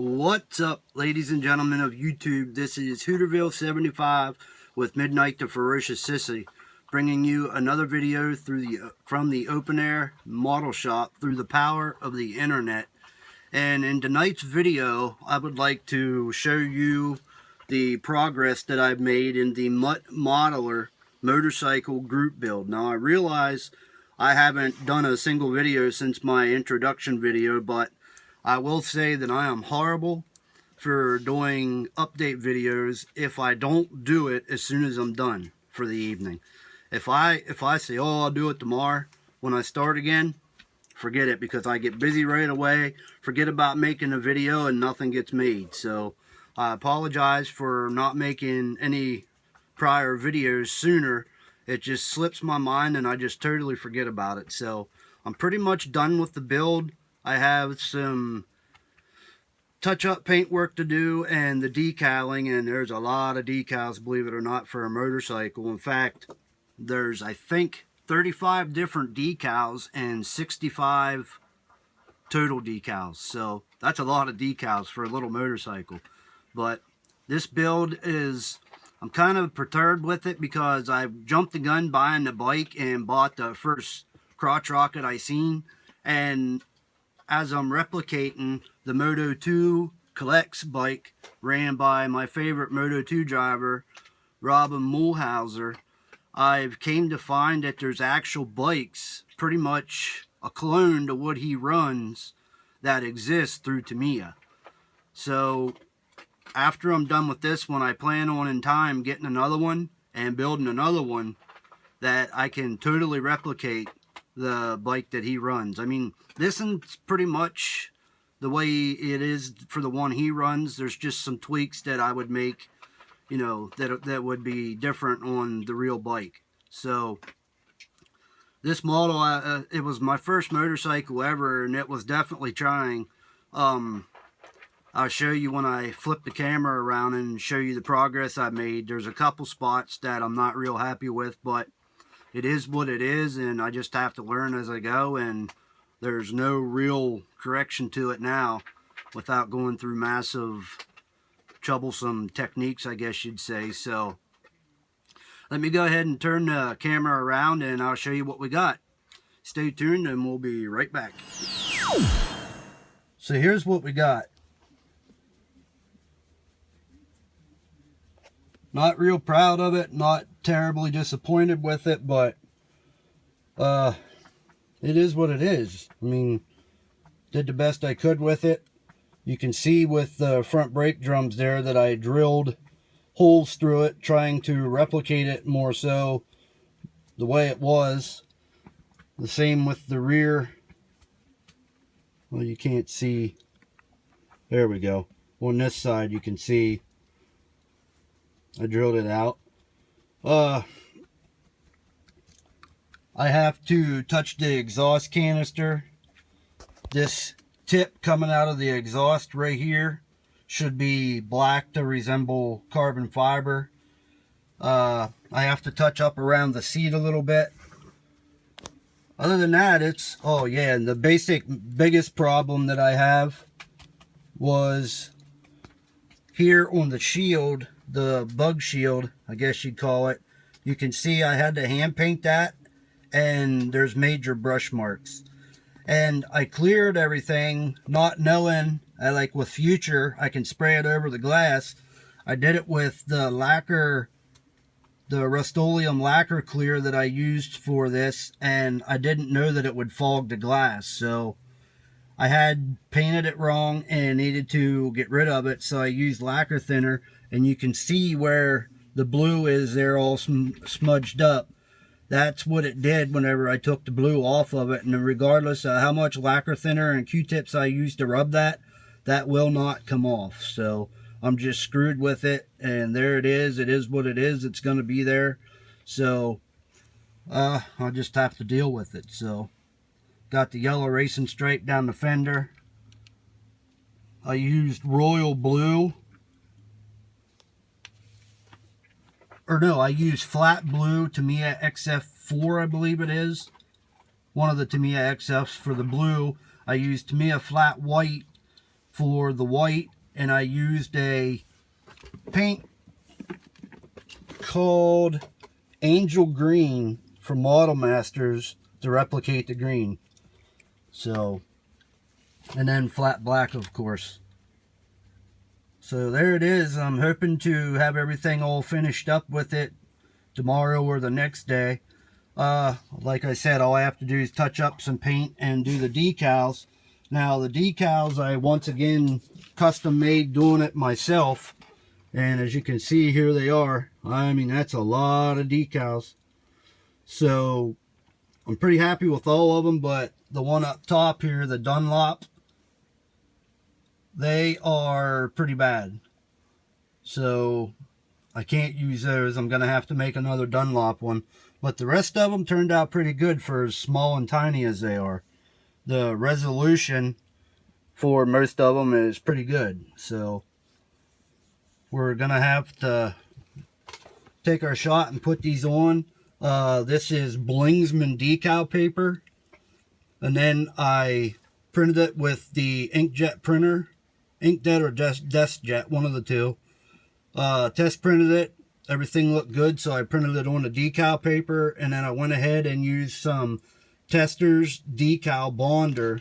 What's up, ladies and gentlemen of YouTube? This is Hooterville75 with Midnight the Ferocious Sissy, bringing you another video from the open air model shop through the power of the internet. And in tonight's video, I would like to show you the progress that I've made in the Muttmodeler motorcycle group build. Now, I realize I haven't done a single video since my introduction video, but I will say that I am horrible for doing update videos if I don't do it as soon as I'm done for the evening. If I say, oh, I'll do it tomorrow, when I start again, forget it, because I get busy right away, forget about making a video, and nothing gets made. So I apologize for not making any prior videos sooner. It just slips my mind and I just totally forget about it. So I'm pretty much done with the build. I have some touch-up paint work to do and the decaling, and there's a lot of decals, believe it or not, for a motorcycle. In fact, there's, I think, 35 different decals and 65 total decals. So that's a lot of decals for a little motorcycle. But this build is, I'm kind of perturbed with it because I jumped the gun buying the bike and bought the first crotch rocket I seen, and as I'm replicating the Moto 2 Collects bike ran by my favorite Moto 2 driver, Robin Mulhauser, I've came to find that there's actual bikes, pretty much a clone to what he runs, that exists through Tamiya. So after I'm done with this one, I plan on in time getting another one and building another one that I can totally replicate the bike that he runs. I mean, this is pretty much the way it is for the one he runs. There's just some tweaks that I would make, you know, that would be different on the real bike. So this model, it was my first motorcycle ever, and it was definitely trying. I'll show you when I flip the camera around and show you the progress I made. There's a couple spots that I'm not real happy with, but it is what it is, and I just have to learn as I go, and there's no real correction to it now without going through massive, troublesome techniques, I guess you'd say. So let me go ahead and turn the camera around, and I'll show you what we got. Stay tuned, and we'll be right back. So here's what we got. Not real proud of it, not terribly disappointed with it, but it is what it is. I mean, did the best I could with it. You can see with the front brake drums there that I drilled holes through it, trying to replicate it more so the way it was. The same with the rear. Well, you can't see. There we go. On this side you can see I drilled it out. I have to touch the exhaust canister. This tip coming out of the exhaust right here should be black to resemble carbon fiber. I have to touch up around the seat a little bit. Other than that, it's, oh yeah, and the biggest problem that I have was here on the shield, the bug shield, I guess you'd call it. You can see I had to hand paint that, and there's major brush marks. And I cleared everything, not knowing, like with Future, I can spray it over the glass. I did it with the lacquer, the Rust-Oleum lacquer clear that I used for this, and I didn't know that it would fog the glass. So I had painted it wrong and needed to get rid of it, so I used lacquer thinner, and you can see where the blue is there all smudged up. That's what it did whenever I took the blue off of it, and regardless of how much lacquer thinner and Q-tips I used to rub that, that will not come off. So I'm just screwed with it, and there it is. It is what it is. It's going to be there. So I'll just have to deal with it. So got the yellow racing stripe down the fender. I used royal blue. Or no, I used flat blue Tamiya XF4, I believe it is. One of the Tamiya XFs for the blue. I used Tamiya flat white for the white, and I used a paint called Angel Green from Model Masters to replicate the green. So, and then flat black, of course. So there it is. I'm hoping to have everything all finished up with it tomorrow or the next day. Like I said, all I have to do is touch up some paint and do the decals. Now the decals, I once again custom made doing it myself, and as you can see, here they are. I mean, that's a lot of decals. So I'm pretty happy with all of them, but the one up top here, the Dunlop, they are pretty bad. So I can't use those. I'm gonna have to make another Dunlop one. But the rest of them turned out pretty good for as small and tiny as they are. The resolution for most of them is pretty good. So we're gonna have to take our shot and put these on. This is Blingsman decal paper. And then I printed it with the inkjet printer. Inkjet or DeskJet, one of the two. Test printed it. Everything looked good, so I printed it on the decal paper, and then I went ahead and used some Testors decal bonder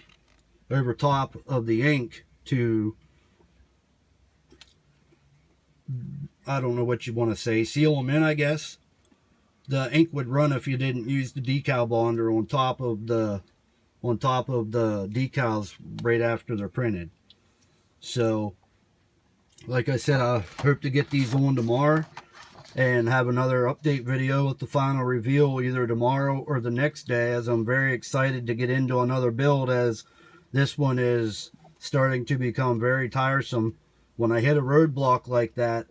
over top of the ink to, I don't know what you want to say, seal them in, I guess. The ink would run if you didn't use the decal bonder on top of the decals right after they're printed. So, like I said, I hope to get these on tomorrow and have another update video with the final reveal either tomorrow or the next day, as I'm very excited to get into another build, as this one is starting to become very tiresome. When I hit a roadblock like that,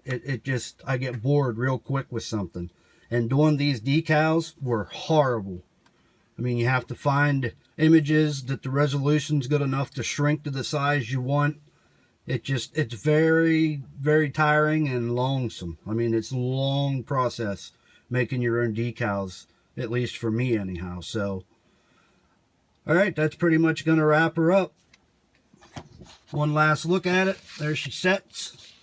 I get bored real quick with something. And doing these decals were horrible. I mean, you have to find images that the resolution's good enough to shrink to the size you want. It's very, very tiring and longsome. I mean, it's a long process making your own decals, at least for me anyhow. So, all right, that's pretty much going to wrap her up. One last look at it. There she sits.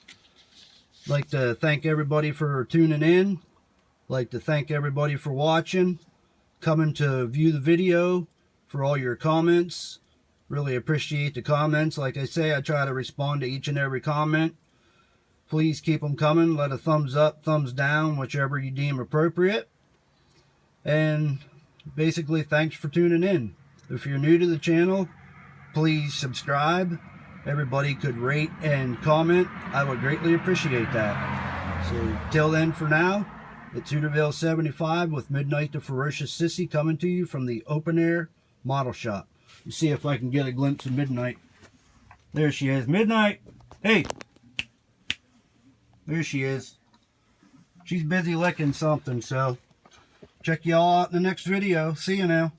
Like to thank everybody for tuning in. Like to thank everybody for watching, coming to view the video, for all your comments. Really appreciate the comments. Like I say, I try to respond to each and every comment. Please keep them coming. Let a thumbs up, thumbs down, whichever you deem appropriate. And basically, thanks for tuning in. If you're new to the channel, please subscribe. Everybody could rate and comment. I would greatly appreciate that. So, till then, for now, it's Hooterville75 with Midnight the Ferocious Sissy coming to you from the open air model shop. See if I can get a glimpse of Midnight. There she is. Midnight! Hey! There she is. She's busy licking something, so check y'all out in the next video. See you now.